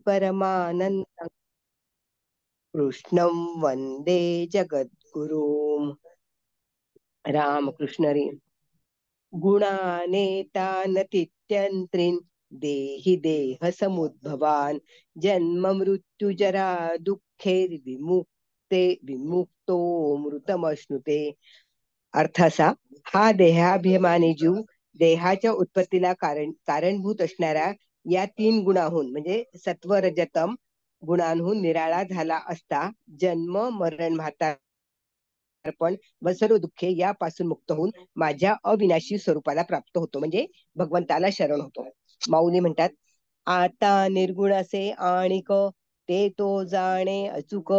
परमानंद कृष्णं वंदे जगद्गुरुं. रामकृष्ण रे. गुणानेतानतीत्यंत्रिन् देहि देह समुद्भवान जन्म मृत्यू जरा दुःखे विमुक्तो मृतमश्नुते. अर्थ असा, हा देहाभिमानी जीव देहाच्या उत्पत्तीला कारणभूत असणाऱ्या या तीन गुणाहून म्हणजे सत्व रजतम गुणांहून निराळा झाला असता जन्म मरण म्हातारपण व सर्व दुःखे यापासून मुक्त होऊन माझ्या अविनाशी स्वरूपाला प्राप्त होतो, म्हणजे भगवंताला शरण होतो. माऊली म्हणतात, आता निर्गुण असे आणिक ते तो जाणे अचूक,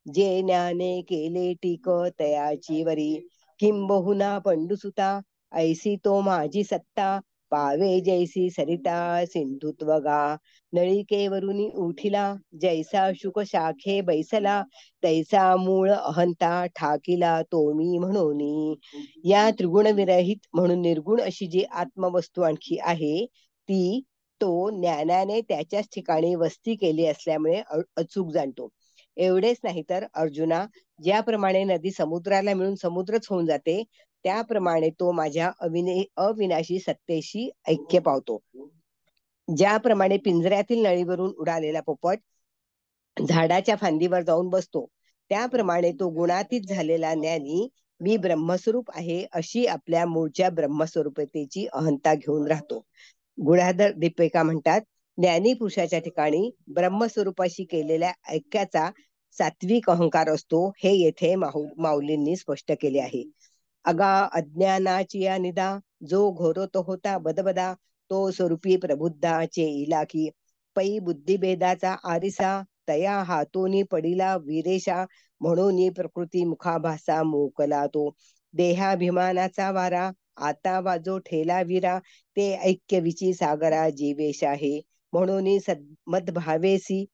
जे ज्ञाने केले टीक तयाची वरी. किंबहुना पंडुसुता ऐसी तो माझी सत्ता, पावे जैसी सरिता सिंधुत्वगा. नळिकेवरुनी उठिला जैसा शुक शाखे बैसला, तैसा मूळ अहंता ठाकिला तो मी म्हणून. या त्रिगुण विरहित म्हणून निर्गुण अशी जी आत्मवस्तू आणखी आहे ती तो ज्ञानाने त्याच्याच ठिकाणी वस्ती केली असल्यामुळे अचूक जाणतो. एवढेच नाही तर अर्जुना, ज्याप्रमाणे नदी समुद्राला मिळून समुद्रच होऊन जाते, त्याप्रमाणे तो माझ्या अविनाशी सत्तेशी ऐक्य पावतो. ज्याप्रमाणे पिंजऱ्यातील नळीवरून उडालेला पोपट झाडाच्या फांदीवर जाऊन बसतो, त्याप्रमाणे तो गुणातीत झालेला ज्ञानी मी ब्रह्मस्वरूप आहे अशी आपल्या मूळच्या ब्रह्मस्वरूपतेची अहंता घेऊन राहतो. गुणाधर दीपिका म्हणतात, ज्ञानी पुरुषाच्या ठिकाणी ब्रह्मस्वरूपाशी केलेल्या ऐक्याचा सात्विक अहंकार असतो, हे येथे माऊलींनी स्पष्ट केले आहे. अगा अज्ञानाची या निदा जो घोरतो होता बदबदा, तो स्वरूपी प्रबुद्धाचे इलाकी. पै बुद्धिभेदाचा आरिसा तया हातोनी पडिला विरेशा, म्हणून प्रकृती मुखाभासा मोकला तो. देहाभिमानाचा वारा आता वाजो ठेला विरा, ते ऐक्य विची सागरा जीवेश आहे. म्हणून मदभावेसी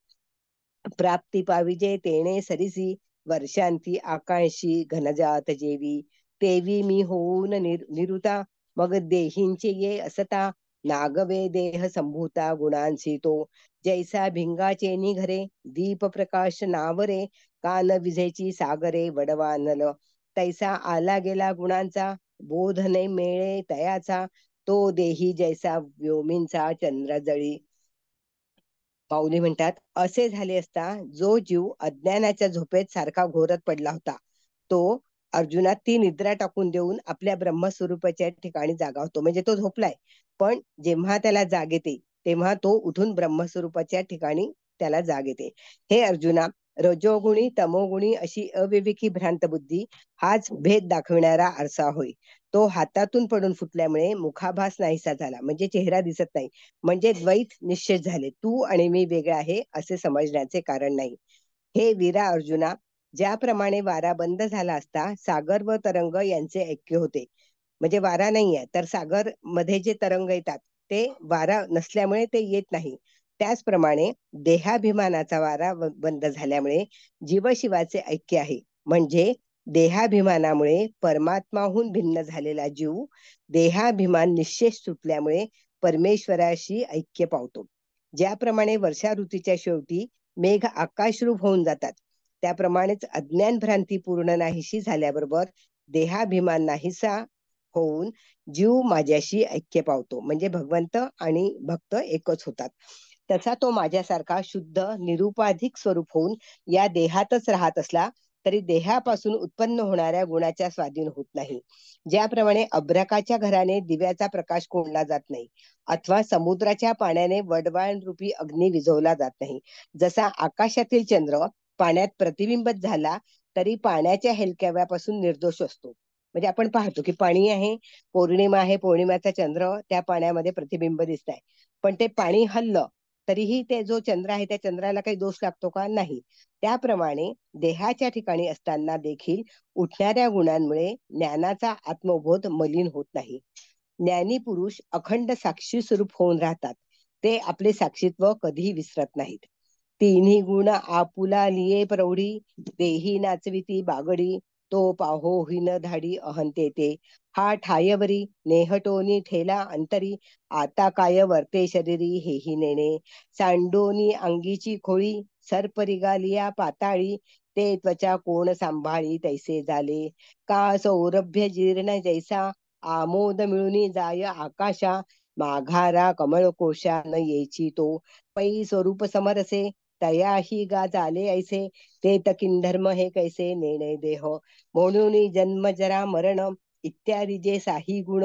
प्राप्ती पाविजे तेणे सरिसी, वर्षांती आकांशी घनजात जेवी. तेवी मी होऊन निरुता, मग देहींचे ये असता, नागवे देह संभूता गुणांसी तो. जैसा भिंगाचे निघरे दीप प्रकाश नावरे, कान विझेची सागरे वडवानल. तैसा आला गेला गुणांचा बोध नाही मेळे तयाचा, तो देही जैसा व्योमींचा चंद्रजळी. पाऊली म्हणतात, असे झाले असता जो जीव अज्ञानाच्या झोपेत सारखा घोरत पडला होता, तो अर्जुनात ती निद्रा टाकून देऊन आपल्या ब्रह्मस्वरूपाच्या ठिकाणी जागा होतो. म्हणजे तो झोपलाय, पण जेव्हा त्याला जाग येते तेव्हा तो उठून ब्रह्मस्वरूपाच्या ठिकाणी त्याला जाग येते. हे अर्जुना, रजोगुणी तमोगुणी अशी अविवेकी भ्रांत बुद्धी हाच भेद दाखविणारा आरसा होय. तो हातातून पडून फुटल्यामुळे मुखाभास नाहीसा झाला, म्हणजे चेहरा दिसत नाही, म्हणजे द्वैत निश्चित झाले. तू आणि मी वेगळा आहे असे समजण्याचे कारण नाही. हे वीरा अर्जुना, ज्याप्रमाणे वारा बंद झाला असता सागर व तरंग यांचे ऐक्य होते, म्हणजे वारा नाहीये तर सागर मध्ये जे तरंग येतात ते वारा नसल्यामुळे ते येत नाही, त्याचप्रमाणे देहाभिमानाचा वारा बंद झाल्यामुळे जीवशिवाचे ऐक्य आहे. म्हणजे देहाभिमानामुळे परमात्माहून भिन्न झालेला जीव देहाभिमान निश्चेष सुटल्यामुळे परमेश्वराशी ऐक्य पावतो. ज्याप्रमाणे वर्षा ऋतूच्या शेवटी मेघ आकाशरूप होऊन जातात, त्याप्रमाणेच अज्ञान भ्रांती पूर्ण नाहीशी झाल्याबरोबर देहाभिमान नाहीसा होऊन जीव माझ्याशी ऐक्य पावतो, म्हणजे भगवंत आणि भक्त एकच होतात. तसा तो माझ्यासारखा शुद्ध निरुपाधिक स्वरूप होऊन या देहातच राहत असला तरी देहापासून उत्पन्न होणाऱ्या गुणाच्या स्वाधीन होत नाही. ज्याप्रमाणे अभ्रकाच्या घराने दिव्याचा प्रकाश कोणला जात नाही, अथवा समुद्राच्या पाण्याने वडवाण रूपी अग्नी विझवला जात नाही, जसा आकाशातील चंद्र पाण्यात प्रतिबिंबित झाला तरी पाण्याच्या हेलक्याव्यापासून निर्दोष असतो. म्हणजे आपण पाहतो की पाणी आहे, पौर्णिमा आहे, पौर्णिमेचा चंद्र त्या पाण्यामध्ये प्रतिबिंब दिसत आहे, पण ते पाणी हल्लं तरीही ते जो चंद्र आहे त्या चंद्राला काही दोष लागतो का? नाही. त्याप्रमाणे देहाच्या ठिकाणी असताना देखील उठणाऱ्या गुणांमुळे ज्ञानाचा आत्मबोध मलिन होत नाही. ज्ञानी पुरुष अखंड साक्षी स्वरूप होऊन राहतात, ते आपले साक्षीत्व कधीही विसरत नाहीत. तिन्ही गुण आपुला लिये प्रौढी, देही नाचविती बागडी, तो पाहोहीन धाडी अहंतेते. हा ठायवरी नेहटोनी ठेला अंतरी. आता काय वर्ते शरीरी हेही नेणे. सांडोनी अंगीची खोळी सर्परिगालिया पाताळी. ते त्वचा कोण सांभाळी तैसे झाले. का सौरभ्य जीर्ण जैसा आमोद मिळून जाय आकाशा. माघारा कमळ कोशा न येची तो. पै स्वरूप समरसे तयाही गा झाले ऐसे. ते किंधर्म हे कैसे नेणे देह. म्हणून जन्म जरा मरण इत्यादी जे साही गुण.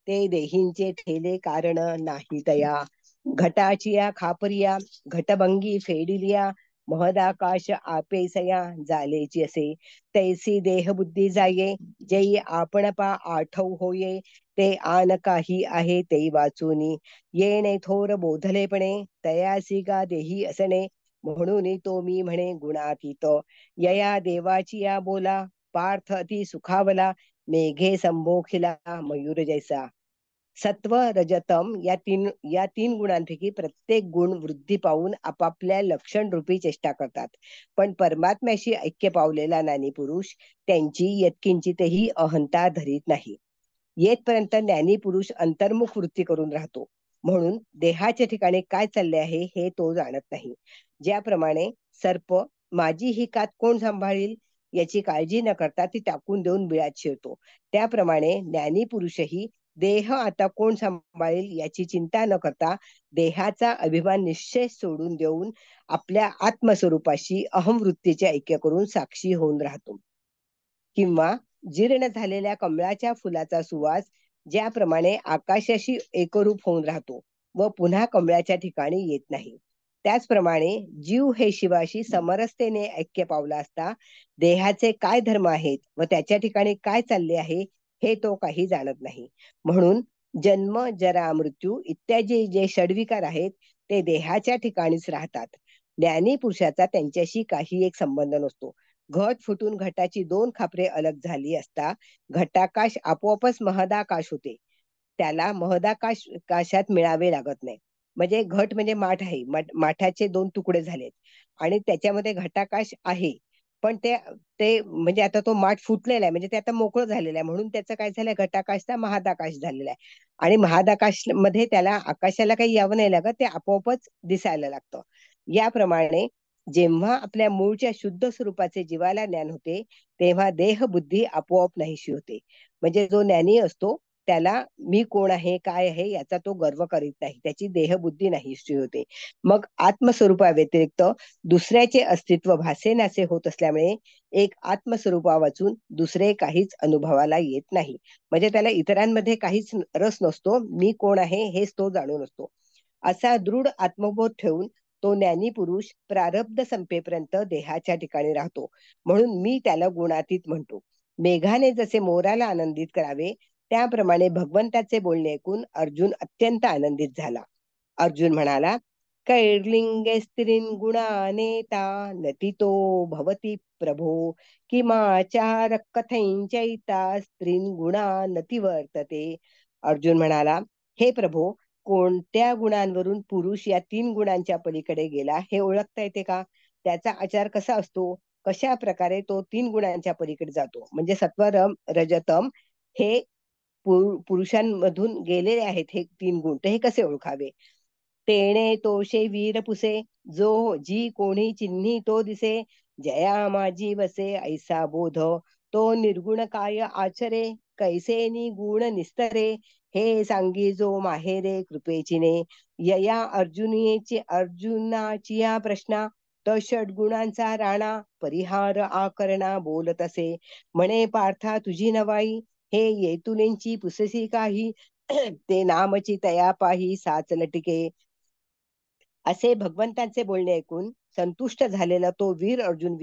ते देहींचे ठेले कारण नाही तया. घटाचिया खापरिया घटभंगी फेडिलिया. महदाकाश आपेसया जालेची असे. तैसी देह बुद्धी जाये जै आपण पा आठव होये. ते आन काही आहे ते वाचूनी. येणे थोर बोधलेपणे तयासी गा देही असणे. म्हणून तो मी म्हणे गुणातीत. यया देवाची या बोला पार्थ अति सुखावला. मेघे संभोखिला मयूर जैसा. सत्व रजतम या तीन गुणांपैकी प्रत्येक गुण वृद्धी पाहून आपापल्या लक्षण रूपी चेष्टा करतात. पण परमात्म्याशी ऐक्य पावलेला ज्ञानी पुरुष त्यांची यत्किंचितही अहंता धरीत नाही. येतपर्यंत ज्ञानी पुरुष अंतर्मुख वृत्ती करून राहतो. म्हणून देहाच्या ठिकाणी काय चालले आहे हे तो जाणत नाही. ज्याप्रमाणे सर्प माझी ही कात कोण सांभाळील याची काळजी न करता ती टाकून देऊन बिळात शिरतो. त्याप्रमाणे ज्ञानी पुरुषही देह आता कोण सांभाळेल याची चिंता न करता देहाचा अभिमान निश्चय सोडून देऊन आपल्या आत्मस्वरूपाशी अहमवृत्तीचे ऐक्य करून साक्षी होऊन राहतो. किंवा जीर्ण झालेल्या कमळाच्या फुलाचा सुवास ज्याप्रमाणे आकाशाशी एकरूप होऊन राहतो व पुन्हा कमळाच्या ठिकाणी येत नाही, त्याचप्रमाणे जीव हे शिवाशी समरसतेने ऐक्य पावला असता देहाचे काय धर्म आहेत व त्याच्या ठिकाणी काय चालले आहे हे तो काही जाणत नाही. म्हणून जन्म जरा मृत्यू इत्यादी जे षडविकार आहेत ते देहाच्या ठिकाणीच राहतात. ज्ञानी पुरुषाचा त्यांच्याशी काही एक संबंध नसतो. घट फुटून घटाची दोन खापरे अलग झाली असता घटाकाश आपोआपच महदाकाश होते. त्याला महदाकाशात मिळावे लागत नाही. म्हणजे घट म्हणजे माठ आहे, माठाचे दोन तुकडे झालेत आणि त्याच्यामध्ये घटाकाश आहे. पण ते ते म्हणजे आता तो माठ फुटलेला आहे, म्हणजे ते आता मोकळं झालेलं आहे, म्हणून त्याचं काय झालंय घटाकाशचा महादाकाश झालेला आहे. आणि महादाकाश मध्ये त्याला आकाशाला काही यावं नाही लागत, ते आपोआपच दिसायला लागतं. याप्रमाणे जेव्हा आपल्या मूळच्या शुद्ध स्वरूपाचे जीवाला ज्ञान होते तेव्हा देह बुद्धी आपोआप नाहीशी होते. म्हणजे जो ज्ञानी असतो त्याला मी कोण आहे काय आहे याचा तो गर्व करीत नाही, त्याची देहबुद्धी नाहीशी होते. मग आत्मस्वरूपा व्यतिरिक्त दुसऱ्याचे अस्तित्व भासेनासे होत असल्यामुळे एक आत्मस्वरूपा वाचून दुसरे काहीच अनुभवाला येत नाही. म्हणजे त्याला इतरांमध्ये काहीच रस नसतो, मी कोण आहे हेच तो जाणून असतो. असा दृढ आत्मबोध ठेवून तो ज्ञानी पुरुष प्रारब्ध संपेपर्यंत देहाच्या ठिकाणी राहतो. म्हणून मी त्याला गुणातीत म्हणतो. मेघाने जसे मोराला आनंदित करावे त्याप्रमाणे भगवंताचे बोलणे ऐकून अर्जुन अत्यंत आनंदित झाला. अर्जुन म्हणाला, कैर्लिंगे स्त्रीन गुणानेता नतितो भवती प्रभो. किमाचार कथैंचैता स्त्रीन गुणा नती वर्तते. अर्जुन म्हणाला, हे प्रभो, कोणत्या गुणांवरून पुरुष या तीन गुणांच्या पलीकडे गेला हे ओळखता येते का? त्याचा आचार कसा असतो? कशा प्रकारे तो तीन गुणांच्या पलीकडे जातो? म्हणजे सत्वरम रजतम हे पुरुषांमधून गेलेले आहेत हे तीन गुण, ते हे कसे ओळखावे? तेणे तोषे वीर पुसे जो जी कोणी चिन्ही तो दिसे. जया माझी वसे ऐसा बोध तो निर्गुण काय आचरे. कैसे गुण निस्तरे हे सांगी जो माहेरे कृपेचिने. यया अर्जुनाची या प्रश्ना त षडगुणांचा राणा परिहार आकरणा बोलत असे. म्हणे पार्था तुझी नवाई हे येतुलेंची पुससी काही. ते नामची तया पाही साच लटिके. असे भगवंतांचे बोलणे ऐकून संतुष्ट झालेला तो वीर अर्जुन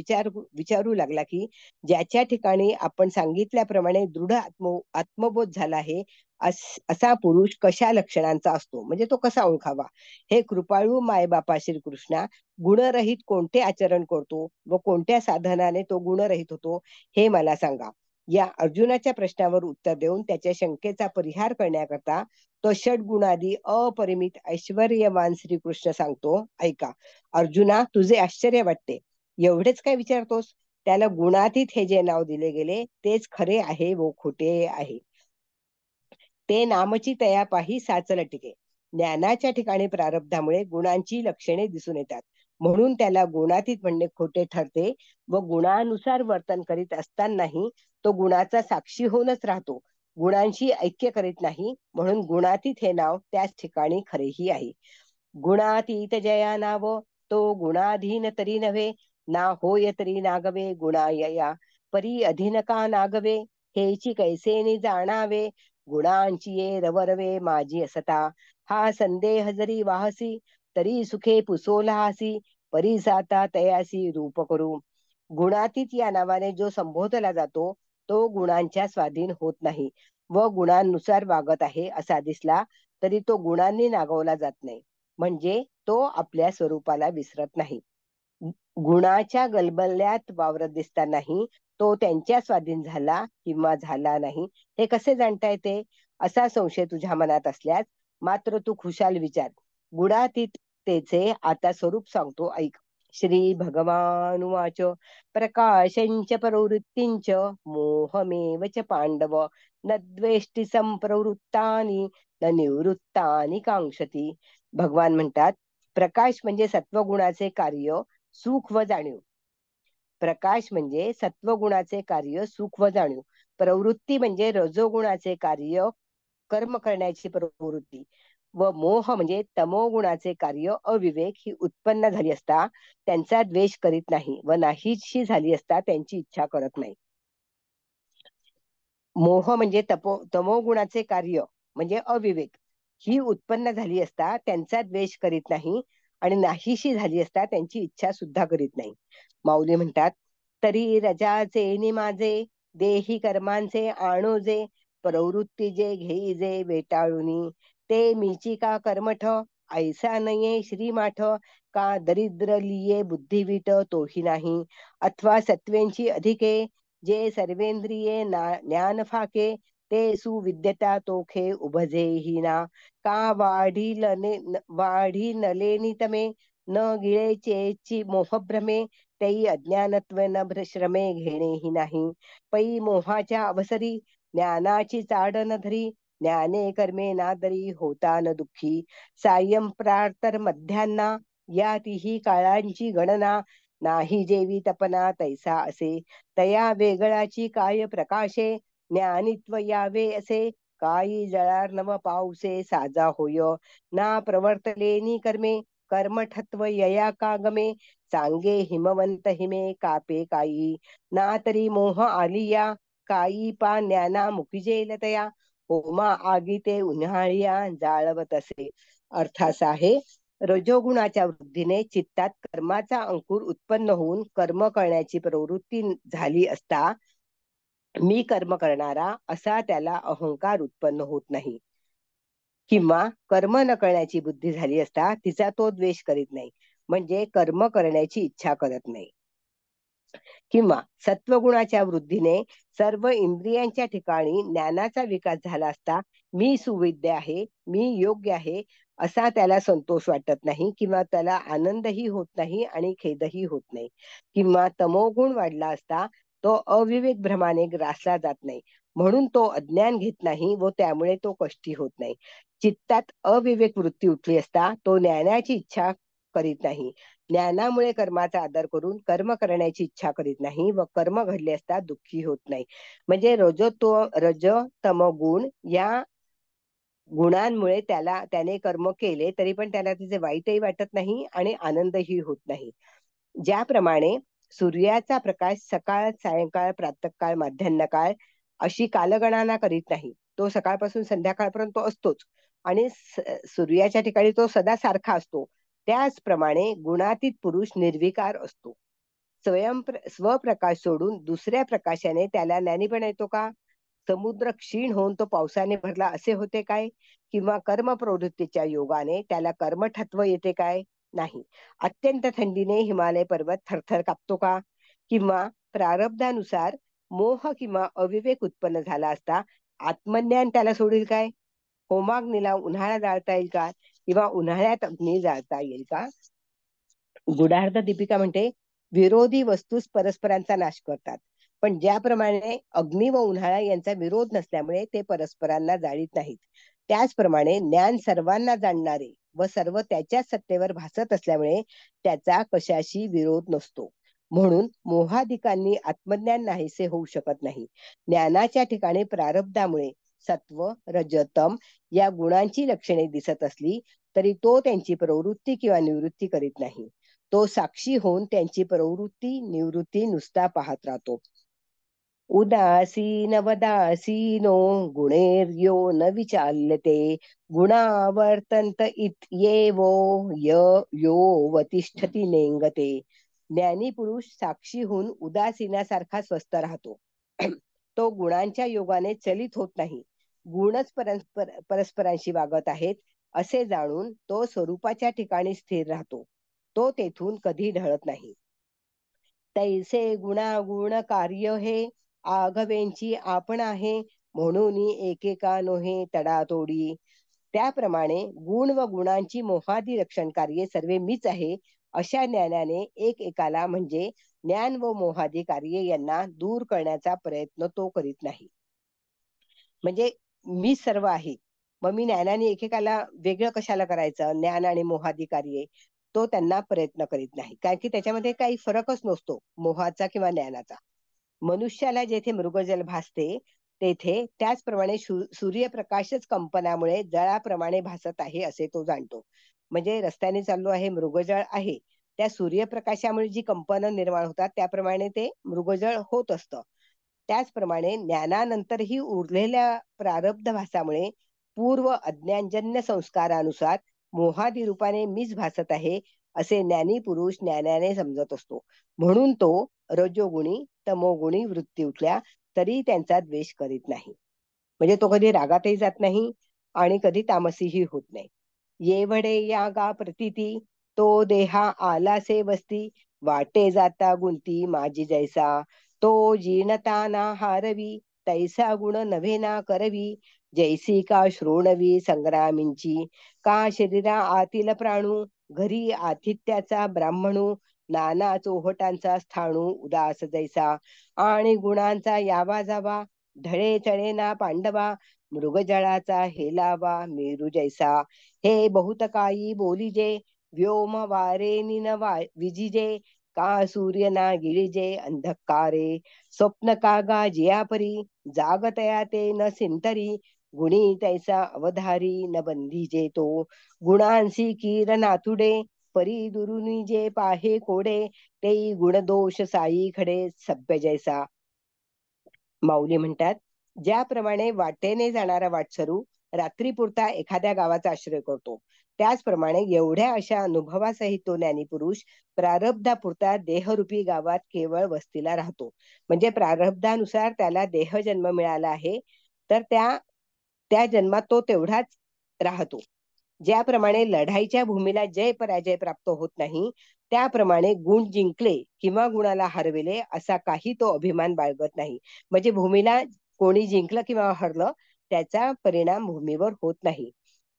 विचारू लागला की ज्याच्या ठिकाणी आपण सांगितल्याप्रमाणे दृढ आत्मबोध झाला आहे असा पुरुष कशा लक्षणांचा असतो, म्हणजे तो कसा ओळखावा? हे कृपाळू मायबापा श्रीकृष्णा, गुणरहित कोणते आचरण करतो व कोणत्या साधनाने तो गुणरहित होतो हे मला सांगा. या अर्जुनाच्या प्रश्नावर उत्तर देऊन त्याच्या शंकेचा परिहार करण्याकरता तो षडगुणादी अपरिमित ऐश्वर्यवान श्रीकृष्ण सांगतो, ऐका. अर्जुना, तुझे आश्चर्य वाटते, एवढेच काय विचारतोस? त्याला गुणातीत हे जे नाव दिले गेले तेच खरे आहे व खोटे आहे. ते नामची तया पाही साचल टिके. ज्ञानाच्या ठिकाणी प्रारब्धामुळे गुणांची लक्षणे दिसून येतात, म्हणून त्याला गुणातीत म्हणणे खोटे ठरते व गुणानुसार वर्तन करीत असतानाही तो गुणाचा साक्षी होऊनच राहतो. गुणांशी ऐक्य करीत नाही, म्हणून गुणातीत हे नाव त्याच ठिकाणी खरेही आहे. गुणातीत जया नाव तो गुणाधीन तरी नव्हे, ना होय तरी नागवे गुणायया परी अधीन का नागवे, हेची कैसेनी जाणावे. गुणांची ये रवरवे माझी असता, हा संदेह जरी वाहसी तरी सुखे पुसोलहासी, परी साता तयासी रूप करू. गुणातीत या नावाने जो संबोधला जातो तो गुणांच्या स्वाधीन होत नाही व गुणांनुसार वागत आहे असा दिसला तरी तो गुणांनी नागवला जात नाही, म्हणजे तो आपल्या स्वरूपाला विसरत नाही. गुणाच्या गलबल्यात वावरत दिसतानाही तो त्यांच्या स्वाधीन झाला किंवा झाला नाही हे कसे जाणता येते, असा संशय तुझ्या मनात असल्यास मात्र तू खुशाल विचार. गुणातीततेचे आता स्वरूप सांगतो, ऐक. श्री भगवानुवाच प्रकाशंच प्रवृत्तींच मोहमेव च पांडव न द्वेष्टी संप्रवृत्तानि न निवृत्तानि कांक्षती. भगवान म्हणतात, प्रकाश म्हणजे सत्वगुणाचे कार्य सुख व जाणीव. प्रकाश म्हणजे सत्वगुणाचे कार्य सुख व जाणीव. प्रवृत्ती म्हणजे रजोगुणाचे कार्य कर्म करण्याची प्रवृत्ती. व मोह म्हणजे तमोगुणाचे कार्य अविवेक ही उत्पन्न झाली असता त्यांचा द्वेष करीत नाही व नाहीशी झाली असता त्यांची इच्छा करत नाही. मोह म्हणजे तमोगुणाचे कार्य म्हणजे अविवेक ही उत्पन्न झाली असता त्यांचा द्वेष करीत नाही आणि नाहीशी झाली असता त्यांची इच्छा सुद्धा करीत नाही. माऊली म्हणतात, तरी रजाचे निमाजे देही कर्मांचे आणोजे, प्रवृत्ती जे घेई जे वेटाळुनी, ते मीची का कर्मठ ऐसा नये श्रीमाठ, का दरिद्र लिये बुद्धिवीट तोही नाही, अथवा सत्वेंची अधिके जे सर्वेंद्रिये ज्ञान फाके, ते सुविद्यता तोखे उभजे हिना, का वाढी नलेनी तमे न गिळेचेची मोहभ्रमे, तेही अज्ञानत्व न श्रमे घेणेही नाही, पै मोहाच्या अवसरी ज्ञानाची चाड न धरी, ज्ञाने कर्मे नादरी होता न दुःखी, सायं प्रार्तर मध्यान्ना या तिही काळांची गणना, नाही जेवी तपना तैसा असे, तया वेगळाची काय प्रकाशे, ज्ञानित्व यावे असे, काही जळार नव पाऊसे साजा होय, ना प्रवर्तलेनी कर्मे कर्मठत्व यया का गमे, सांगे हिमवंत हिमे कापे काई, ना तरी मोह आलिया काई पा ज्ञाना मुकिजेल तया, होमा आगीते उन्हाळ्या जाळवत असे. अर्थ असा आहे, रजोगुणाच्या वृद्धीने चित्तात कर्माचा अंकुर उत्पन्न होऊन कर्म करण्याची प्रवृत्ती झाली असता मी कर्म करणारा असा त्याला अहंकार उत्पन्न होत नाही, किंवा कर्म न करण्याची बुद्धी झाली असता तिचा तो द्वेष करीत नाही, म्हणजे कर्म करण्याची इच्छा करत नाही. किंवा सत्वगुणाच्या वृद्धीने सर्व इंद्रियांच्या ठिकाणी ज्ञानाचा विकास झाला असता मी सुविद्य आहे, मी योग्य आहे असा त्याला संतोष वाटत नाही, किंवा त्याला आनंदही होत नाही आणि खेदही होत नाही. किंवा तमोगुण वाढला असता तो अविवेक भ्रमाने ग्रासला जात नाही, म्हणून तो अज्ञान घेत नाही व त्यामुळे तो कष्टी होत नाही. चित्तात अविवेक वृत्ती उठली असता तो ज्ञानाची इच्छा करीत नाही, ज्ञानामुळे कर्माचा आदर करून कर्म करण्याची इच्छा करीत नाही व कर्म घडले असता दुःखी होत नाही. म्हणजे रज तम गुण या गुणांमुळे त्याने कर्म केले तरी पण त्याला तिचे वाईटही वाटत नाही आणि आनंदही होत नाही. ज्याप्रमाणे सूर्याचा प्रकाश सकाळ सायंकाळ प्रातःकाळ माध्यान्हकाळ अशी कालगणना करीत नाही, तो सकाळपासून संध्याकाळपर्यंत असतोच आणि सूर्याच्या ठिकाणी तो सदा सारखा असतो, त्याचप्रमाणे गुणातीत पुरुष निर्विकार असतो. स्वप्रकाश सोडून दुसऱ्या प्रकाशाने त्याला ज्ञानीपणा येतो का? समुद्र क्षीण होऊन तो पावसाने भरला असे होते काय? किंवा कर्म प्रवृत्तीच्या योगाने त्याला कर्मठत्व येते काय? नाही. अत्यंत थंडीने हिमालय पर्वत थरथर कापतो का? किंवा प्रारब्धानुसार मोह किंवा अविवेक उत्पन्न झाला असता आत्मज्ञान त्याला सोडील काय? होमाग्नीला उन्हाळा जाळता येईल का? किंवा उन्हाळ्यात अग्नी जाळता येईल का? गुढार्थ दीपिका म्हणते, विरोधी वस्तूच परस्परांचा नाश करतात. पण ज्याप्रमाणे अग्नी व उन्हाळा यांचा विरोध नसल्यामुळे ते परस्परांना जाळीत नाहीत, त्याचप्रमाणे ज्ञान सर्वांना जाणणारे व सर्व त्याच्याच सत्तेवर भासत असल्यामुळे त्याचा कशाशी विरोध नसतो. म्हणून मोहाधिकांनी आत्मज्ञान नाहीसे होऊ शकत नाही. ज्ञानाच्या ठिकाणी प्रारब्धामुळे सत्व रजतम या गुणांची लक्षणे दिसत असली तरी तो त्यांची प्रवृत्ती किंवा निवृत्ती करीत नाही. तो साक्षी होऊन त्यांची प्रवृत्ती निवृत्ती नुसता पाहत राहतो. उदासीन वदासीनो गुणेर्यो न विचाल्यते गुणावर्तन्त इत्येवो यो वतिष्ठती नेंगते. ज्ञानी पुरुष साक्षी होऊन उदासीनासारखा स्वस्थ राहतो. तो गुणांच्या योगाने चलित होत नाही. गुणच परस्परांशी वागत आहेत असे जाणून तो स्वरूपाच्या ठिकाणी स्थिर राहतो. तो तेथून कधी ढळत नाही. तैसे गुणागुण कार्य हे आघवेंची आपण आहे म्हणून एकेका नोहे तडातोडी. त्याप्रमाणे गुण व गुणांची मोहादी रक्षण कार्ये सर्वे मीच आहे अशा ज्ञानाने एक एकाला म्हणजे ज्ञान व मोहादी कार्ये यांना दूर करण्याचा प्रयत्न तो करीत नाही. म्हणजे मी सर्व आहे, मग मी ज्ञानाने एकेकाला वेगळं कशाला करायचं, ज्ञान आणि मोहादी कार्ये तो त्यांना प्रयत्न करीत नाही, कारण की त्याच्यामध्ये काही फरकच नसतो मोहाचा किंवा ज्ञानाचा. मनुष्याला जेथे मृगजल भासते तेथे त्याचप्रमाणे सूर्यप्रकाशच कंपनामुळे जळाप्रमाणे भासत आहे असे तो जाणतो. म्हणजे रस्त्याने चाललो आहे, मृगजळ आहे, त्या सूर्यप्रकाशामुळे जी कंपनं निर्माण होतात त्याप्रमाणे ते मृगजळ होत असतं. त्याचप्रमाणे ज्ञानानंतरही उरलेल्या प्रारब्ध भासामुळे पूर्व अज्ञानजन्य संस्कारानुसार मोहादी रूपाने मीच भासत आहे असे ज्ञानी पुरुष ज्ञानाने समजत असतो. म्हणून तो रजोगुणी तमोगुणी वृत्ती उठल्या तरी त्यांचा द्वेष करीत नाही. म्हणजे तो कधी रागातही जात नाही आणि कधी तामसीही होत नाही. येवडे या गा प्रतीती तो देहा आलासे वस्ती वाटे जाता गुंती माझी जैसा तो जीर्णता ना हारवी तैसा गुण नव्हे ना करवी जैसी का श्रोणवी संग्रामींची का शरीरा आतील प्राणू घरी आतिथ्याचा ब्राह्मणू नाना चोहटांचा स्थाणू उदास जैसा आणि गुणांचा यावा जावा ढळे चळे ना पांडवा मृगजळाचा हेलावा मेरू जैसा हे बहुत काही बोलीजे व्योम वारे निन विजिजे का सूर्य ना गिळिजे अंधकारे स्वप्न कागा जियापरी जागतया ते न सिंतरी गुणी तैसा अवधारी न बंधीजे तो गुणांसी कीर नाथुडे परी दुरुनी जे पाहे कोडे ते गुणदोष साई खडे सभ्य जैसा. माऊली म्हणतात, ज्याप्रमाणे वाटेने जाणारा वाटसरू रात्रीपुरता एखाद्या गावाचा आश्रय करतो, त्याचप्रमाणे एवढ्या अशा अनुभवासहित तो ज्ञानी पुरुष प्रारब्धापुरता देहरूपी गावात केवळ वस्तीला राहतो. म्हणजे प्रारब्धानुसार त्याला देह जन्म मिळाला आहे, तर त्या जन्मात तो तेवढाच राहतो. ज्याप्रमाणे लढाईच्या भूमीला जय पराजय प्राप्त होत नाही, त्याप्रमाणे गुण जिंकले किंवा गुणाला हरविले असा काही तो अभिमान बाळगत नाही. म्हणजे भूमीला कोणी जिंकलं किंवा हरलं त्याचा परिणाम भूमीवर होत नाही.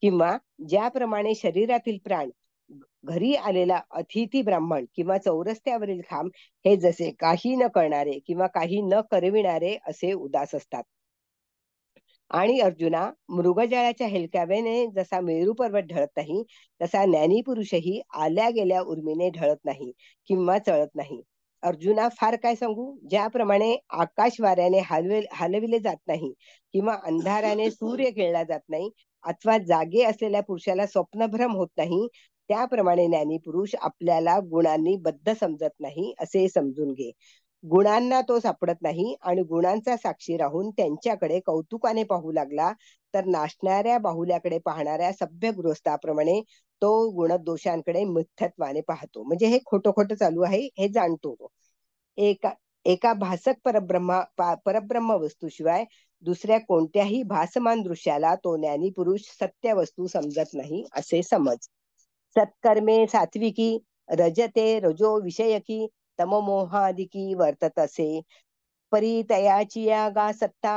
किंवा ज्याप्रमाणे शरीरातील प्राण घरी आलेला अतिथी ब्राह्मण किंवा चौरस्त्यावरील खांब हे जसे काही न करणारे किंवा काही न करविणारे असे उदास असतात. आणि अर्जुना, मृगजळाच्या हेलकाव्याने जसा मेरू पर्वत ढळत नाही तसा ज्ञानी पुरुषही आल्या गेल्या उर्मीने ढळत नाही किंवा चळत नाही. अर्जुना, फार काय सांगू, ज्याप्रमाणे आकाश वाऱ्याने हलविले जात नाही किंवा अंधाराने सूर्य गिळला जात नाही अथवा जागे असलेल्या पुरुषाला स्वप्नभ्रम होत नाही, त्याप्रमाणे ज्ञानी पुरुष आपल्याला गुणांनी बद्ध समजत नाही असे समजून घे. गुणांना तो सापडत नाही आणि गुणांचा साक्षी राहून त्यांच्याकडे कौतुकाने पाहू लागला तर नाचणाऱ्या बाहुल्याकडे पाहणाऱ्या सभ्य गृहस्थाप्रमाणे तो गुणदोषांकडे मिथ्यत्वाने पाहतो. म्हणजे हे खोटं खोटं चालू आहे हे जाणतो तो. एका भासक परब्रह्म वस्तूशिवाय दुसऱ्या कोणत्याही भासमान दृश्याला तो ज्ञानी पुरुष सत्य वस्तू समजत नाही असे समज. सत्कर्मे सात्विकी रजते रजो विषयकी तममोहादिकी वर्तत असे परितयाची या गा सत्ता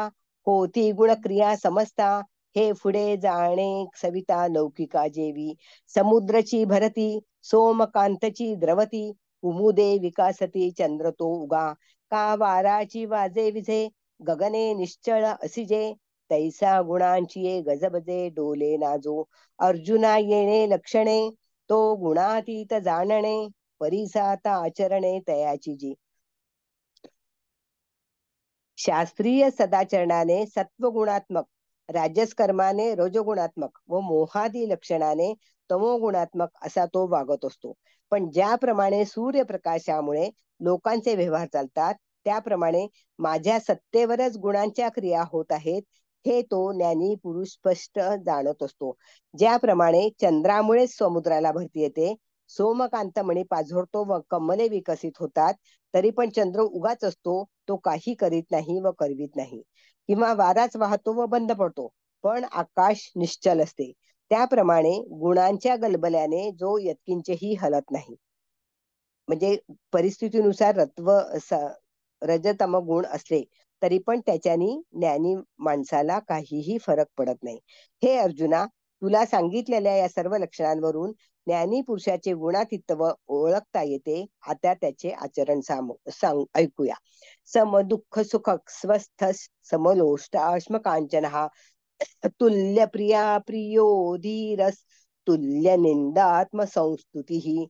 होती गुण क्रिया समजता हे पुढे जाणे सविता लौकिका जेवी समुद्रची भरती सोमकांतची द्रवती कुमुदे विकासती चंद्र तो उगा, का वाराची वाजे विझे गगने निश्चळ असिजे, तैसा गुणांची ये गजबजे डोले नाजो, अर्जुना येणे लक्षणे तो गुणातीत जाणणे, परिसाता आचरणे तयाची जी. शास्त्रीय सदाचरणाने सत्वगुणात्मक, राजसकर्माने रजोगुणात्मक व मोहादी लक्षणाने तमोगुणात्मक असा तो वागत असतो. पण ज्याप्रमाणे सूर्यप्रकाशामुळे लोकांचे व्यवहार चालतात, त्याप्रमाणे माझ्या सत्तेवरच गुणांच्या क्रिया होत आहेत, हे तो ज्ञानी पुरुष स्पष्ट जाणत असतो. ज्याप्रमाणे चंद्रामुळेच समुद्राला भरती येते, सोमकांतमणी पाझरतो व कमले विकसित होतात, तरी पण चंद्र उगाच असतो, तो काही करीत नाही व करवीत नाही. किंवा वाराच वाहतो व बंद पडतो, पण आकाश निश्चल असते. त्याप्रमाणे गुणांच्या गलबल्याने जो यत्किंचेही हलत नाही. म्हणजे परिस्थितीनुसार रजतम गुण असले तरी पण त्याच्यानी ज्ञानी माणसाला काहीही फरक पडत नाही. हे अर्जुना, तुला सांगितलेल्या या सर्व लक्षणांवरून ज्ञानी पुरुषाचे गुणातीत्व ओळखता येते. आता त्याचे आचरण सांग ऐकूया. सम दुःख सुख स्वस्थ समलोष्टाश्म कांचन, तुल्य प्रिया प्रियो धीरस, तुल्य निंदात्म संस्तुती.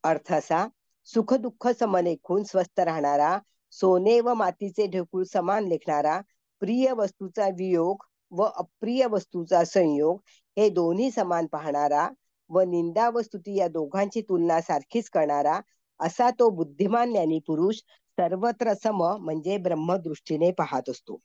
अर्थ असा, सुख दुःख समलेखून स्वस्थ राहणारा, सोने व मातीचे ढेकूळ समान लेखणारा, प्रिय वस्तूचा वियोग व अप्रिय वस्तूचा संयोग हे दोन्ही समान पाहणारा व निंदा व स्तुती या दोघांची तुलना सारखीच करणारा, असा तो बुद्धिमान ज्ञानी पुरुष सर्वत्र सम म्हणजे ब्रह्मदृष्टीने पाहत असतो.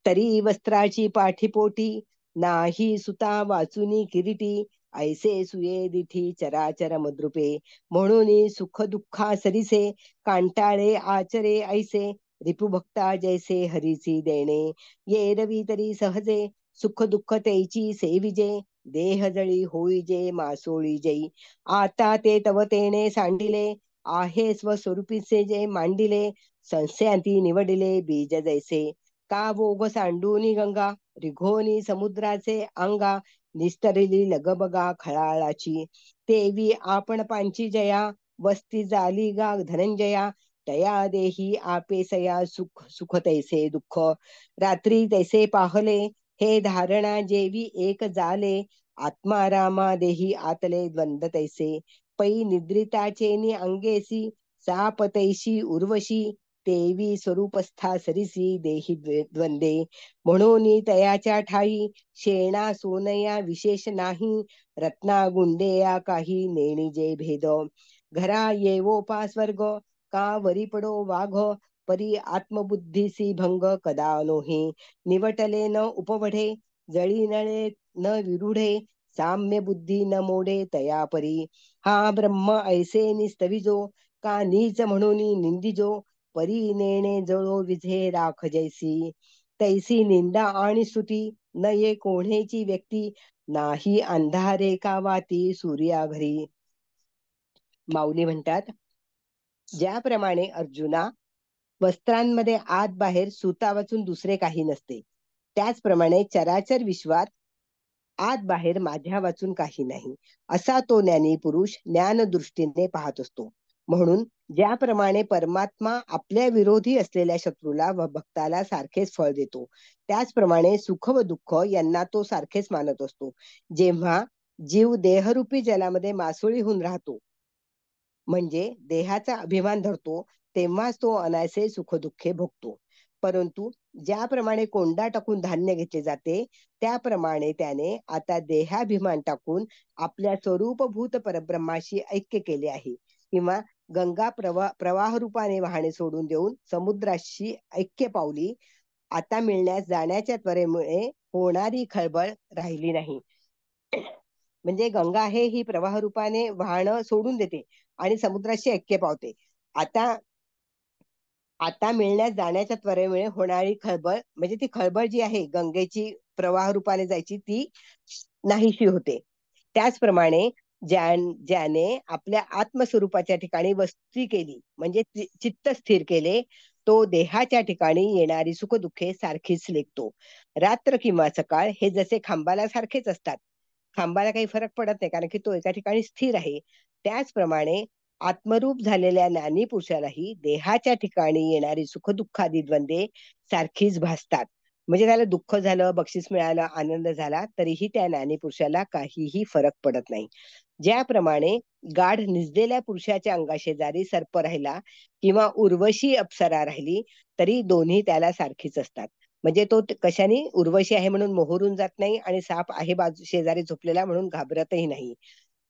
तरी वस्त्राची पाठीपोटी नाही सुता वाचुनी किरीटी, ऐसे सुये दिठी चराचर मद्रुपे, म्हणून सुख दुःखा सरिसे कांटाळे आचरे ऐसे, रिपुभक्ता जैसे हरीची देणे, ये रवी तरी सहजे सुख दुःख तेची सेविजे, देह जळी होईजे मासोळी जई, आता ते तव तेने सांडिले, आहे स्वस्वरूपीचे जे मांडिले, संशयांती निवडिले बीज जैसे, का भोग सांडूनी गंगा रिघोनी समुद्राचे अंगा, निस्तरली लगबगा खळाळाची, तेवी आपण पांची जया वस्ती झाली गा धनंजया, तया देही आपेसया सुख सुख तैसे दुःख, रात्री तैसे पाहले हे धारणा जेवी एक झाले, आत्मारामा देही आतले द्वंद तैसे, पै निद्रिताचेनी अंगेसी साप तैशी उर्वशी, तेवी स्वरूपस्था सरिसी देही द्वंदे, म्हणून तयाच्या ठाई शेणा सोनया विशेष नाही, रत्ना गुंडेया काही नेणिजे भेद, घरा येवो पा स्वर्ग का वरी पडो वाघ, परी आत्मबुद्धीसी भंग कदा नोहे, निवटले न उपवढे जळी नळे न विरुढे, साम्य बुद्धी न मोडे तया परी, हा ब्रह्म ऐसे निस्तविजो का नीच म्हणून निंदिजो, परी नेणे जळो विझे राख जैसी, तैसी निंदा आणि स्तुती न ये कोणेची व्यक्ती, नाही अंधारे का वाती सूर्या घरी. माऊली म्हणतात, ज्याप्रमाणे अर्जुना वस्त्रांमध्ये आत बाहेर सुता वाचून दुसरे काही नसते, त्याचप्रमाणे चराचर विश्वात आत बाहेर माझ्या वाचून काही नाही, असा तो ज्ञानी पुरुष ज्ञान दृष्टीने पाहत असतो. म्हणून ज्याप्रमाणे परमात्मा आपल्या विरोधी असलेल्या शत्रूला व भक्ताला सारखेच फळ देतो, त्याचप्रमाणे सुख व दुःख यांना तो सारखेच मानत असतो. जेव्हा जीव देहरूपी जलामध्ये मासोळी होऊन राहतो, म्हणजे देहाचा अभिमान धरतो, तेव्हाच तो अनायसे सुखदुःखे भोगतो. परंतु ज्याप्रमाणे कोंडा टाकून धान्य घेतले जाते, त्याप्रमाणे त्याने आता देहाभिमान टाकून आपल्या स्वरूपभूत परब्रह्माशी ऐक्य केले आहे. किंवा गंगा प्रवाह रूपाने वाहणे सोडून देऊन समुद्राशी ऐक्य पावली. आता मिळण्यास जाण्याच्या त्वरेमुळे होणारी खळबळ राहिली नाही. म्हणजे गंगा आहे ही प्रवाह रूपाने वाहणं सोडून देते आणि समुद्राशी ऐक्य पावते. आता आता मिळण्यास जाण्याच्या त्वरेमुळे होणारी खळबळ, म्हणजे ती खळबळ जी आहे गंगेची प्रवाह रूपाने जायची, ती नाहीशी होते. त्याचप्रमाणे ज्याने आपल्या आत्मस्वरूपाच्या ठिकाणी वस्ती केली, म्हणजे चित्त स्थिर केले, तो देहाच्या ठिकाणी येणारी सुखदुःखे सारखीच लेखतो. रात्र किंवा सकाळ हे जसे खांबाला सारखेच असतात, खांबाला काही फरक पडत नाही, कारण की तो एका ठिकाणी स्थिर आहे. त्याचप्रमाणे आत्मरूप झालेल्या ज्ञानी पुरुषालाही देहाच्या ठिकाणी येणारी सुखदुःखादी द्वंद्वे सारखीच भासतात. म्हणजे त्याला दुःख झालं, बक्षीस मिळालं, आनंद झाला, तरीही त्या ज्ञानी पुरुषाला काहीही फरक पडत नाही. ज्याप्रमाणे गाढ निजलेल्या पुरुषाच्या अंगाशेजारी सर्प राहिला किंवा उर्वशी अप्सरा राहिली तरी दोन्ही त्याला सारखीच असतात. म्हणजे तो कशाने उर्वशी आहे म्हणून मोहरून जात नाही आणि साप आहे बाजू शेजारी झोपलेला म्हणून घाबरतही नाही.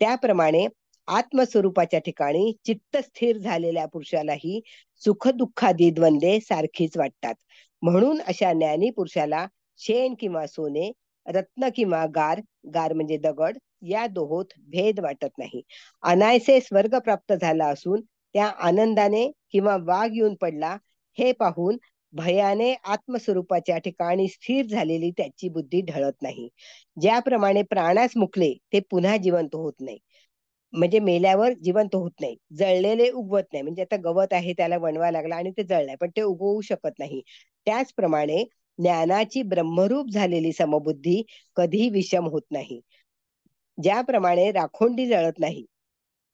त्याप्रमाणे आत्मस्वरूपाच्या ठिकाणी चित्त स्थिर झालेल्या पुरुषालाही सुख दुःखादी द्वंद्वे सारखीच वाटतात. म्हणून अशा ज्ञानी पुरुषाला शेण किंवा सोने, रत्न किंवा गार, गार म्हणजे दगड, या दोहोत भेद वाटत नाही. अनायसे स्वर्ग प्राप्त झाला असून त्या आनंदाने किंवा वाघ येऊन पडला हे पाहून भयाने आत्मस्वरूपाच्या ठिकाणी स्थिर झालेली त्याची बुद्धी ढळत नाही. ज्याप्रमाणे प्राणास मुकले ते पुन्हा जिवंत होत नाही, म्हणजे मेल्यावर जिवंत होत नाही, जळलेले उगवत नाही. म्हणजे आता गवत आहे त्याला वणवा लागला आणि ते जळलंय पण ते उगवू शकत नाही. त्याचप्रमाणे ज्ञानाची ब्रह्मरूप झालेली समबुद्धी कधी विषम होत नाही. ज्याप्रमाणे राखोंडी जळत नाही,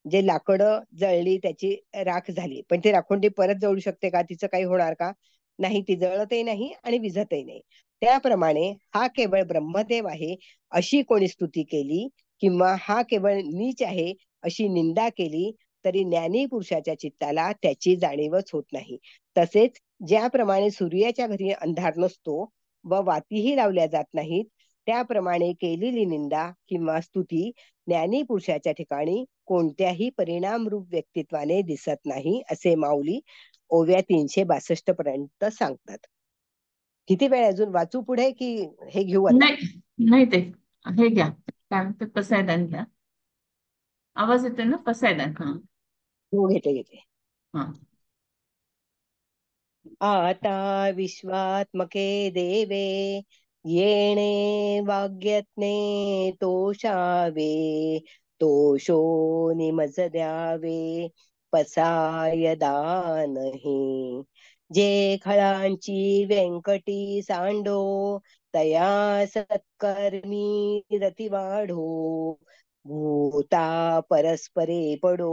जे लाकडं जळली त्याची राख झाली पण ती राखोंडी परत जळू शकते का, तिचं काही होणार का, नाही, ती जळतही नाही आणि विझतही नाही. त्याप्रमाणे हा केवळ ब्रह्मदेव आहे अशी कोणी स्तुती केली किंवा हा केवळ नीच आहे अशी निंदा केली तरी ज्ञानी पुरुषाच्या चित्ताला त्याची जाणीवच होत नाही. तसेच ज्याप्रमाणे सूर्याच्या घरी अंधार नसतो व वातीही लावल्या जात नाहीत, त्याप्रमाणे केलेली निंदा किंवा स्तुती ज्ञानी पुरुषाच्या ठिकाणी कोणत्याही परिणामरूप व्यक्तित्वाने दिसत नाही, असे माऊली ओव्या 362 पर्यंत सांगतात. किती वेळ अजून वाचू पुढे की हे घेऊ आता? नाही नाही, ते हे घ्या, काय म्हणतात, पसायदान घ्या. आवाज येतोय ना, पसायदान. हा हो, घेते घेते. हा. आता विश्वात्मके देवे येणे वाग्यज्ञे तोषावे, तोषो निमज द्यावे पसाय दानही. जे खळांची व्यंकटी सांडो तया सत्कर्मी रती वाढो, भूता परस्परे पडो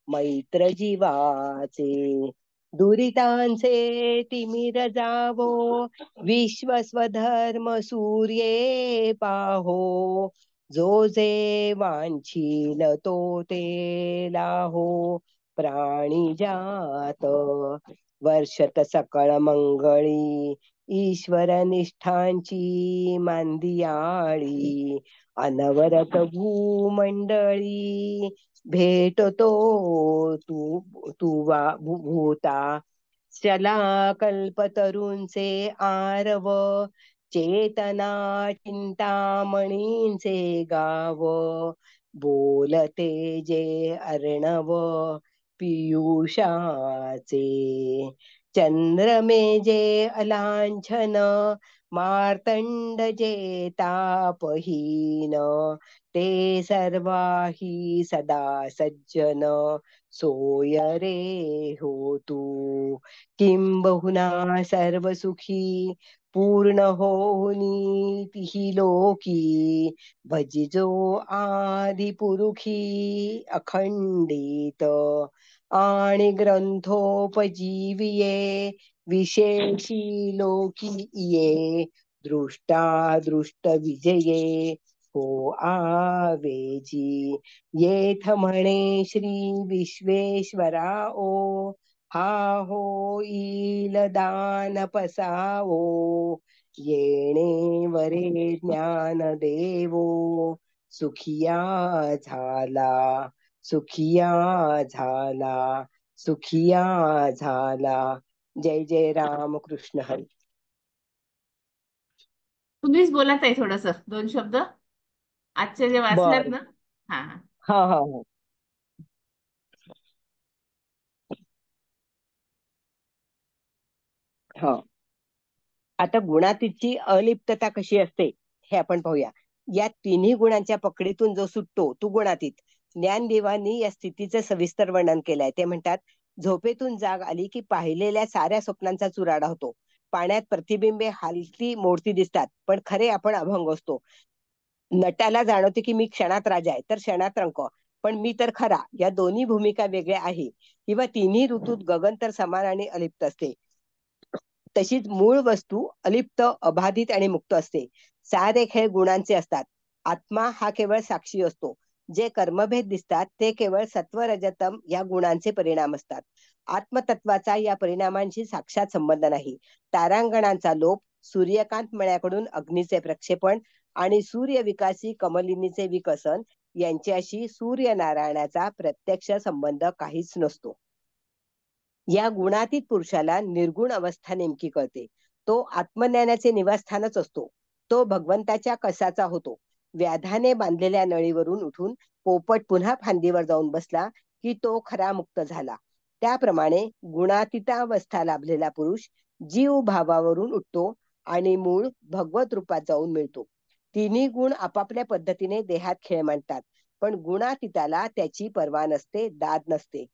मैत्र जीवाचे. दुरितांचे तिमिर जावो विश्वस्वधर्म सूर्ये पाहो, जो जे वांछील तो ते लाहो प्राणी जात. वर्षत सकळ मंगळी ईश्वर निष्ठांची मांदियाळी, अनवरत भूमंडळी भेटतो तू तुवा भूता. चला कल्पतरूंचे आरव चेतना चिंतामणींचे गाव, बोलते जे अर्णव पियुषाचे. चंद्रमे जे अलांछन मार्तंड जे तापहीन, ते सर्वाही सदा सज्जन सोय रे हो तू. किंबहुना सर्व सुखी पूर्ण होनी तिही लोकी, भजिजो आदि पुरुखी अखंडित. आणि ग्रंथोपजीविये विशेषी लोकी ये, दृष्टा दृष्ट विजये हो आवेजी. येथ म्हणे श्री विश्वेश्वरा ओ, हा होईल दान पसावो. येणे वरे ज्ञान देवो सुखिया झाला, सुखिया झाला, सुखिया झाला. जय जय राम कृष्ण हरी. तुम्हीच बोलत आहे थोडस, दोन शब्द आजचे जे वाचलेत बर. ना. हा हा. हा हा हा. हा, आता गुणातीतची अलिप्तता कशी असते हे आपण पाहूया. या तिन्ही गुणांच्या पकडीतून जो सुटतो तो गुणातीत. ज्ञानदेवांनी या स्थितीचं सविस्तर वर्णन केलंय. ते म्हणतात, झोपेतून जाग आली की पाहिलेल्या साऱ्या स्वप्नांचा चुराडा होतो. पाण्यात प्रतिबिंबे हालती मोडती दिसतात पण खरे आपण अभंग असतो. नटाला जाणवते की मी क्षणात राजा आहे तर क्षणात रंक, पण मी तर खरा या दोन्ही भूमिका वेगळ्या आहे, किंवा तिन्ही ऋतूत गगन तर समान आणि अलिप्त असते, तशीच मूळ वस्तू अलिप्त, अबाधित आणि मुक्त असते. सारे खेळ गुणांचे असतात. आत्मा हा केवळ साक्षी असतो. जे कर्मभेद दिसतात ते केवळ सत्व रजतम या गुणांचे परिणाम असतात. आत्मतत्वाचा या परिणामांशी साक्षात संबंध नाही. तारांगणांचा लोप, सूर्यकांत मळ्याकडून अग्नीचे प्रक्षेपण आणि सूर्यविकासी कमलिनीचे विकसन यांच्याशी सूर्यनारायणाचा प्रत्यक्ष संबंध काहीच नसतो. या गुणातीत पुरुषाला निर्गुण अवस्था नेमकी कळते. तो आत्मज्ञानाचे निवासस्थानच असतो. तो भगवंताच्या कसाचा होतो. व्याधाने बांधलेल्या नळीवरून उठून पोपट पुन्हा फांदीवर जाऊन बसला की तो खरा मुक्त झाला. त्याप्रमाणे गुणातीतावस्था लाभलेला पुरुष जीव भावावरून उठतो आणि मूळ भगवत रूपात जाऊन मिळतो. तिन्ही गुण आपापल्या पद्धतीने देहात खेळ मांडतात, पण गुणातीताला त्याची पर्वा नसते, दाद नसते.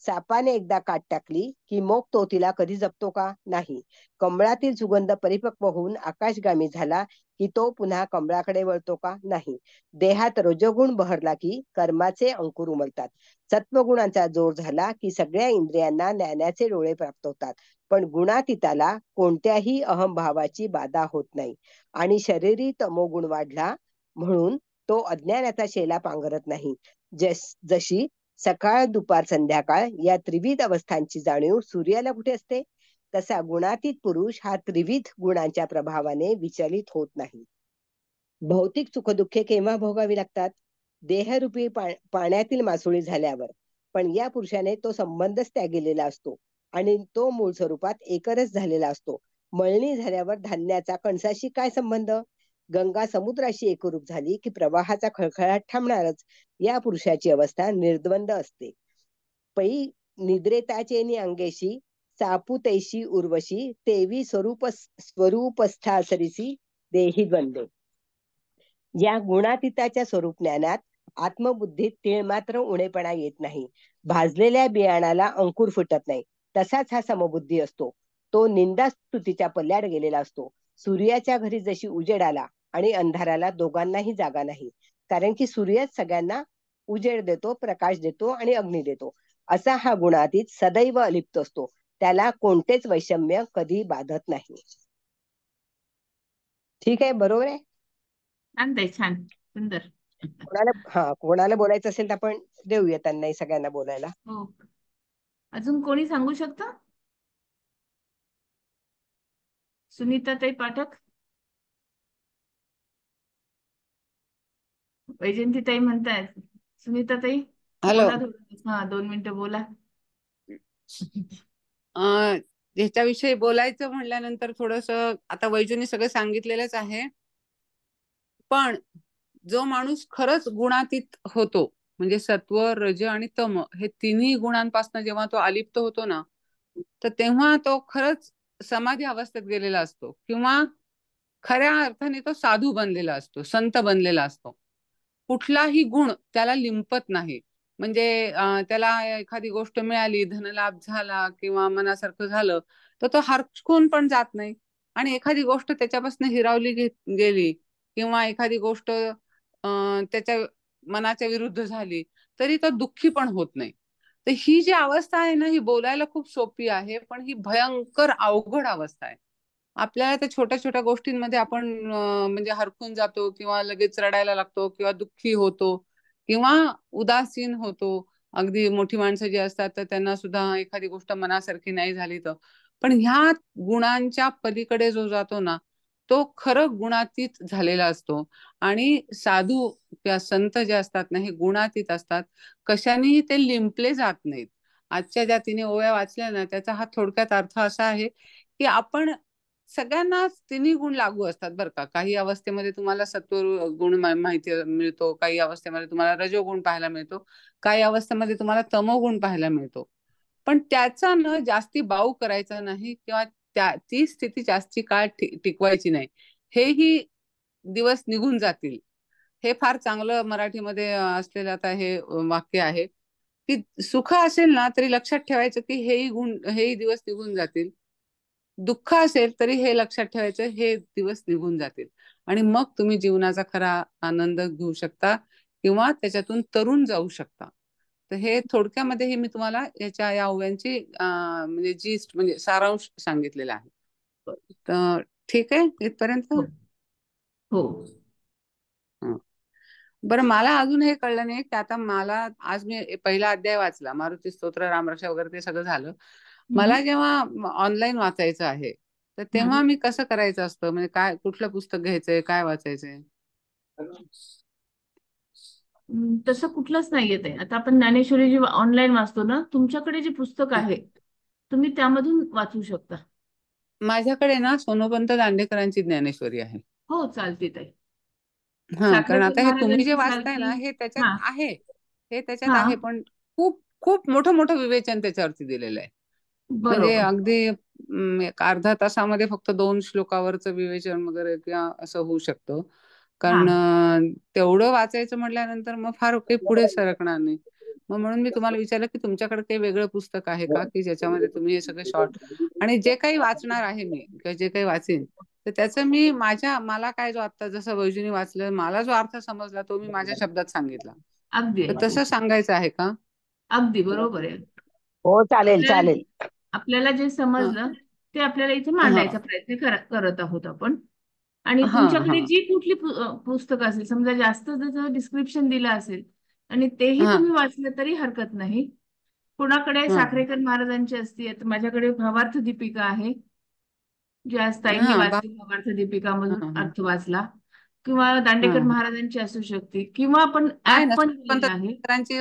सापाने एकदा काट टाकली की मग तो तिला कधी जपतो का? नाही. कमळातील सुगंध परिपक्व होऊन आकाशगामी झाला की तो पुन्हा कमळाकडे वळतो का? नाही. देहात रजोगुण बहरला की कर्माचे अंकुर उमलतात. सत्वगुणांचा जोर झाला की सगळ्या इंद्रियांना ज्ञानाचे डोळे प्राप्त होतात. पण गुणातीताला कोणत्याही अहमभावाची बाधा होत नाही. आणि शरीरी तमोगुण वाढला म्हणून तो अज्ञानाचा शेला पांघरत नाही. जशी सकाळ, दुपार, संध्याकाळ या त्रिविध अवस्थांची जाणीव सूर्याला कुठे असते, तसा गुणातीत पुरुष हा त्रिविध गुणांच्या प्रभावाने विचलित होत नाही. भौतिक सुखदुःखे केव्हा भोगावी लागतात? देहरूपी पाण्यातील मासोळी झाल्यावर. पण या पुरुषाने तो संबंधच त्यागलेला असतो आणि तो मूळ स्वरूपात एकरस झालेला असतो. मळणी झाल्यावर धान्याचा कणसाशी काय संबंध? गंगा समुद्राशी एकरूप झाली की प्रवाहाचा खळखळाट थांबणारच. या पुरुषाची अवस्था निर्द्वंद असते. पै निद्रेताचेनी अंगेशी सापुतैशी उर्वशी तेवी स्वरूपस्था सरिसी देही द्वंद्वे. या गुणातीताच्या स्वरूप ज्ञानात आत्मबुद्धीत तीळ मात्र उणेपणा येत नाही. भाजलेल्या बियाणाला अंकुर फुटत नाही. तसाच हा समबुद्धी असतो. तो निंदा स्तुतीच्या पल्ल्याड गेलेला असतो. सूर्याच्या घरी जशी उजेड आला आणि अंधाराला दोघांनाही जागा नाही, कारण की सूर्यच सगळ्यांना उजेड देतो, प्रकाश देतो आणि अग्नी देतो. असा हा गुणातीत सदैव अलिप्त असतो. त्याला कोणतेच वैषम्य कधी बाधत नाही. ठीक आहे, बरोबर आहे. छान ताई, छान, सुंदर. कोणाला बोलायचं असेल तर आपण देऊया त्यांनाही सगळ्यांना बोलायला. हो, अजून कोणी सांगू शकतं? सुनीता ताई पाठक, वैजंती ताई म्हणतायत. सुनीता ताई हॅलो. बोला थोडं. हा, 2 मिनिटं बोला. ह्याच्याविषयी बोलायचं म्हणल्यानंतर थोडस, आता वैजूने सगळं सांगितलेलंच आहे, पण जो माणूस खरंच गुणातीत होतो, म्हणजे सत्व, रज आणि तम हे तिन्ही गुणांपासून जेव्हा तो अलिप्त होतो ना, तर तेव्हा तो खरंच समाधी अवस्थेत गेलेला असतो, किंवा खऱ्या अर्थाने तो साधू बनलेला असतो, संत बनलेला असतो. कुठलाही गुण त्याला लिंपत नाही. म्हणजे त्याला एखादी गोष्ट मिळाली, धनलाभ झाला किंवा मनासारखं झालं, तर तो हरखून पण जात नाही. आणि एखादी गोष्ट त्याच्यापासून हिरावली गेली किंवा एखादी गोष्ट त्याच्या मनाच्या विरुद्ध झाली, तरी तो दुःखी पण होत नाही. तर ही जी अवस्था आहे ना, ही बोलायला खूप सोपी आहे, पण ही भयंकर अवघड अवस्था आहे. आपल्याला त्या छोट्या छोट्या गोष्टींमध्ये आपण म्हणजे हरखून जातो किंवा लगेच रडायला लागतो किंवा दुःखी होतो किंवा उदासीन होतो. अगदी मोठी माणसं जी असतात तर त्यांना सुद्धा एखादी गोष्ट मनासारखी नाही झाली तर. पण ह्या गुणांच्या पलीकडे जो जातो ना, तो खरं गुणातीत झालेला असतो. आणि साधू किंवा संत जे असतात ना, हे गुणातीत असतात, कशानेही ते लिंपले जात नाहीत. आजच्या ज्या तिने ओव्या वाचल्या ना, त्याचा हा थोडक्यात अर्थ असा आहे की आपण सगळ्यांना तिन्ही गुण लागू असतात बरं का. काही अवस्थेमध्ये तुम्हाला सत्व गुण माहिती मिळतो, काही अवस्थेमध्ये तुम्हाला रजोगुण पाहायला मिळतो, काही अवस्थेमध्ये तुम्हाला तमोगुण पाहायला मिळतो. पण त्याचा न जास्ती बाऊ करायचा नाही किंवा ती स्थिती जास्ती काळ टिकवायची नाही. हेही दिवस निघून जातील. हे फार चांगलं मराठीमध्ये असलेलं आता हे वाक्य आहे की सुख असेल ना तरी लक्षात ठेवायचं की हेही दिवस निघून जातील. दुःख असेल तरी हे लक्षात ठेवायचं, हे दिवस निघून जातील. आणि मग तुम्ही जीवनाचा खरा आनंद घेऊ शकता किंवा त्याच्यातून तरुण जाऊ शकता. तर हे थोडक्यामध्ये हे मी तुम्हाला या ओव्यांची म्हणजे जीस्ट म्हणजे सारांश सांगितलेला आहे. तर ठीक आहे इथपर्यंत. हो हो. हं. बरं, मला अजून हे कळलं नाही की आता मला आज मी पहिला अध्याय वाचला, मारुती स्तोत्र, रामरक्षा वगैरे ते सगळं झालं. मला जेव्हा ऑनलाईन वाचायचं आहे तर तेव्हा मी कसं करायचं असतं, म्हणजे काय, कुठलं पुस्तक घ्यायचंय, काय वाचायचंय? तसं कुठलंच नाही येते. आता आपण ज्ञानेश्वरी जी ऑनलाईन वाचतो ना, तुमच्याकडे जे पुस्तक आहे तुम्ही त्यामधून वाचू शकता. माझ्याकडे ना सोनोपंत दांडेकरांची ज्ञानेश्वरी आहे. हो चालते ताई. हा, कारण साखरेकर आता हे तुम्ही जे महाराजांची वाचताय चालते. ना हे त्याच्यात हा आहे, हे त्याच्यात हा आहे, पण खूप खूप मोठं मोठं विवेचन त्याच्यावरती दिलेलं आहे. म्हणजे बरोबर. अगदी एक अर्धा तासामध्ये फक्त 2 श्लोकावरचं विवेचन वगैरे किंवा असं होऊ शकतं. हा कारण तेवढं वाचायचं म्हटल्यानंतर मग फार काही पुढे सरकणार नाही. मग म्हणून मी तुम्हाला विचारलं की तुमच्याकडे काही वेगळं पुस्तक आहे का की ज्याच्यामध्ये तुम्ही हे सगळे शॉर्ट, आणि जे काही वाचणार आहे मी किंवा जे काही वाचेन तर त्याचं मी मला काय, जो आता जसं वैजूनी वाचलं, मला जो अर्थ समजला तो मी माझ्या शब्दात सांगितला. अगदी तर अगदी तसं सांगायचं आहे का? अगदी बरोबर आहे. हो, चालेल आपल्याला चालेल. आपल्याला जे हा समजलं ते आपल्याला इथे हा मांडायचा प्रयत्न करत आहोत आपण. आणि हा तुमच्याकडे हा जी कुठली पुस्तकं असेल, समजा जास्त जसं डिस्क्रिप्शन दिलं असेल आणि तेही हा तुम्ही वाचलं तरी हरकत नाही. कुणाकडे हा साखरेकर महाराजांची असते, आता माझ्याकडे भावार्थ दीपिका आहे, जी आज ताईंनी हा वाचली, भावार्थ दीपिका मधून हा अर्थ वाचला. किंवा हा दांडेकर हा महाराजांची असू शकते, किंवा आपण आहे ऍप ना, पण पंत दिलेलं आहे.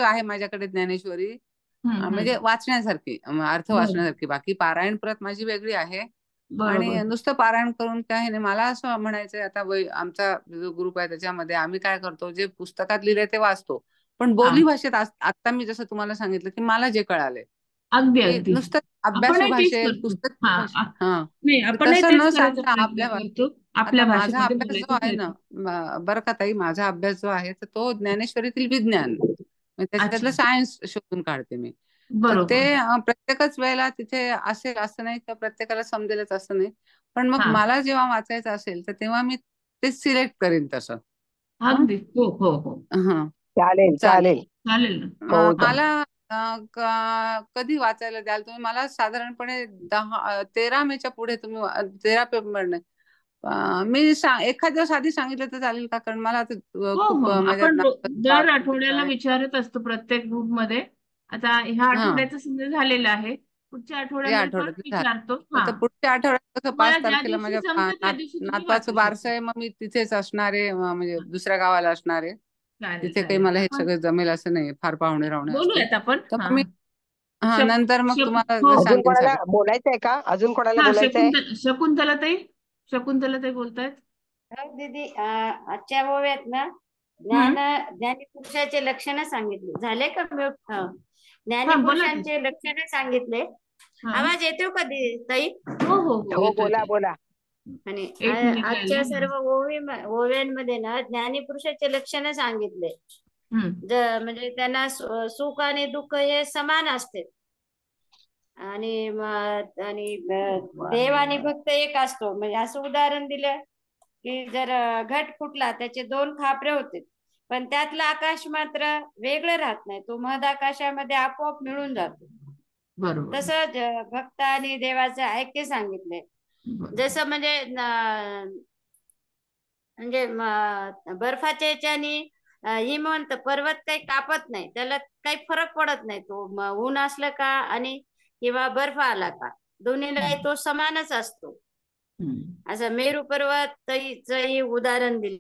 आहे माझ्याकडे ज्ञानेश्वरी. म्हणजे हम्म. वाचण्यासारखी, अर्थ बरं. वाचण्यासारखी. बाकी पारायण प्रत माझी वेगळी आहे. आणि बरोबर. नुसतं पारायण करून काही नाही. मला असं म्हणायचंय, आता आमचा जो ग्रुप आहे त्याच्यामध्ये आम्ही काय करतो, जे पुस्तकात लिहिलंय ते वाचतो, पण हा बोली भाषेत आता मी जसं तुम्हाला सांगितलं की मला जे कळालंय अगदी की अगदी. नुसतं अभ्यासू आपणही तेच भाषेत, करतो. पुस्तकी हा भाषेत, हा, नाही, तर आपणही तसं तेच न करायचा सांगता प्रयत्न आपल्या करतो. आता आपल्या माझा भाषेमध्ये अभ्यास जो बोलायचा आहे ना, प्रयत्न. बरं का ताई, माझा अभ्यास जो आहे तर तो ज्ञानेश्वरीतील विज्ञान, म्हणजे अच्छा. त्याच्यातलं सायन्स शोधून काढते मी. तर ते बरोबर. प्रत्येकच वेळेला तिथे असेल असं नाही, किंवा प्रत्येकाला समजेलच असं नाही. पण मग हा मला जेव्हा वाचायचं असेल तर तेव्हा मी ते सिलेक्ट करीन तसं. हं? अगदी. हो हो हो. हं. चालेल चालेल. चालेल. चालेल ना. हो हा मला कधी वाचायला द्याल तुम्ही? मला साधारणपणे 13 मेच्या पुढे तुम्ही 13 पेपर नाही. मी एखाद दिवस आधी सांगितलं तर चालेल का? कारण मला आता हो खूप हो. माझ्या आपण दर वाढदिवस आठवड्याला आहे. विचारत असतो प्रत्येक ग्रुप मध्ये. आता ह्या हा, आठवड्याचं समजा झालेलं आहे, पुढच्या या आठवड्यामध्ये परत आठवड्यात झालं. विचारतो. तर पुढच्या आठवड्यात कसं, तुम्हाला 5 ज्या तारखेला दिवशी माझ्या जमतं त्या दिवशी तुम्ही नातवाचं वाचू बारसं शकता. आहे, मग मी तिथेच असणारे, म्हणजे दुसऱ्या गावाला असणारे. चालेल तिथे काही चालेल. मला हे आपण सगळं जमेल असं नाही, फार पाहुणे राहुणे असतील. बोलूयात आपण. तर हा मग मी नंतर मग हो तुम्हाला हो. अजून सांगेन कोणाला सगळं. बोलायचंय का? अजून कोणाला हा बोलायचंय? शकुंतलाताई, शकुंतलाताई बोलतायत. हो दीदी, आजच्या ओव्यात ना हम्म. ज्ञानीपुरुषाचे लक्षण सांगितले. झाले का म्यूट? हा बोला की. ज्ञानीपुरुषांचे लक्षण सांगितले. हा आवाज येतो का ताई? हो हो हो, हो, येतोय बोला ताई. बोला. आणि एक मिनिट आजच्या राहिलंय. सर्व ओव्यांमध्ये ना ज्ञानीपुरुषाचे लक्षण सांगितले. हम्म. म्हणजे त्यांना सुख आणि दुःख हे समान असते. आणि देव आणि भक्त एक असतो. म्हणजे असं उदाहरण दिलं की जर घट फुटला, त्याचे 2 खापरे होते, पण त्यातलं आकाश मात्र वेगळं राहत नाही. तो मध आकाशामध्ये आपोआप मिळून जातो. बरोबर. तसंच भक्त आणि देवाचे ऐक्य सांगितले. बरोबर. जसं म्हणजे बर्फाच्या याच्याने हिमवंत पर्वत काही कापत नाही, त्याला काही फरक पडत नाही. तो ऊन असलं का आणि किंवा बर्फ आला का, दोन्हीला तो समानच असतो. हम्म. असं मेरू पर्वत उदाहरण दिले.